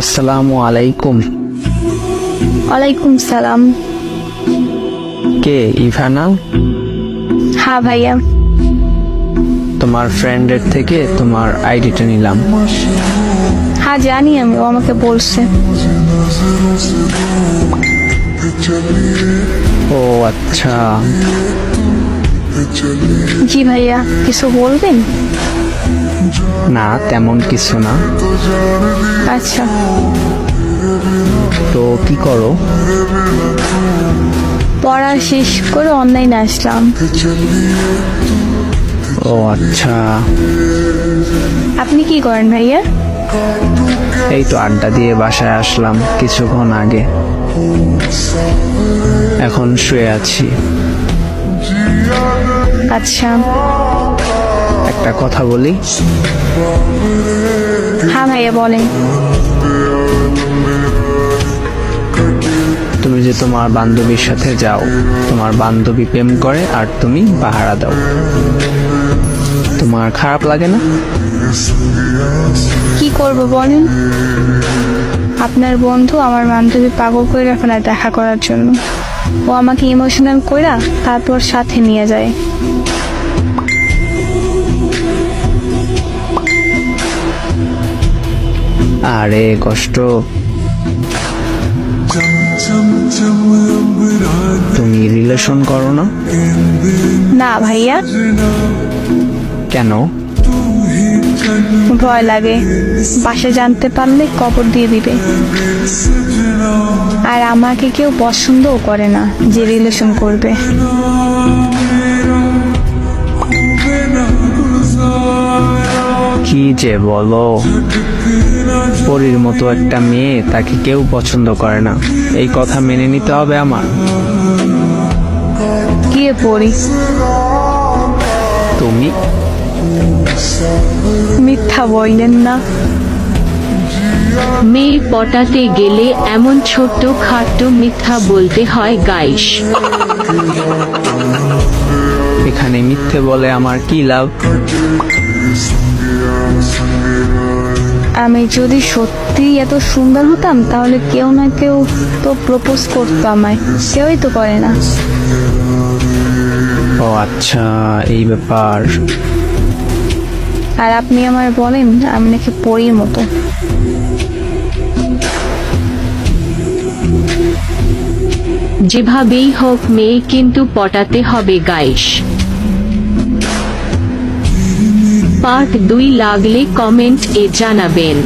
আসসালামু আলাইকুম। ওয়ালাইকুম সালাম। কে ইভানা? হ্যাঁ ভাইয়া। তোমার ফ্রেন্ডের থেকে তোমার আইডিটা নিলাম। হ্যাঁ জানি আমি, ও আমাকে বলছে। ও আচ্ছা। জি ভাইয়া, কিছু বলবেন? না তেমন কিছু না। আচ্ছা। তো কি করো? পড়া শেষ করে অনলাইনে আসলাম। ও আচ্ছা। আপনি কি করেন ভাইয়া? এই তো আড্ডা দিয়ে বাসায় আসলাম কিছুক্ষণ আগে, এখন শুয়ে আছি। আচ্ছা। একটা কথা বলি? হ্যাঁ ভাইয়া বলেন। তুমি যে তোমার বান্ধবীর সাথে যাও, তোমার বান্ধবী প্রেম করে আর তুমি পাহারা দাও, তোমার খারাপ লাগে না? কি করব বলেন? আপনার বন্ধু আমার বান্ধবী পাগল করে রাখে না দেখা করার জন্য। ও আমাকে ইমোশনাল কইরা তারপর সাথে নিয়ে যায়। আরে কষ্ট। তুমি রিলেশন করো না? না ভাইয়া। কেন? ভয় লাগে, বাসা জানতে পারলে কবর দিয়ে দিবে। আর আমাকে কেউ পছন্দও করে না যে রিলেশন করবে। কি যে বলো, পরীর মতো একটা মেয়ে, তাকে কেউ পছন্দ করে না, এই কথা মেনে নিতে হবে আমার? কে পড়ি? তুমি? মিথ্যা বললেন না। মেয়ে পটাতে গেলে এমন ছোট্ট খাট্ট মিথ্যা বলতে হয় গাইস। এখানে মিথ্যে বলে আমার কি লাভ? আমি যদি সত্যি এত সুন্দর হতাম তাহলে কেউ না কেউ তো প্রপোজ করতো আমায়, কেউই তো করে না। ও আচ্ছা, এই ব্যাপার। আর আপনি আমায় বলেন আমি নাকি পরীর মতো। যেভাবেই হোক মেয়ে কিন্তু পটাতে হবে গাইস। পার্ট 2 লাগলে কমেন্ট এ জানাবেন।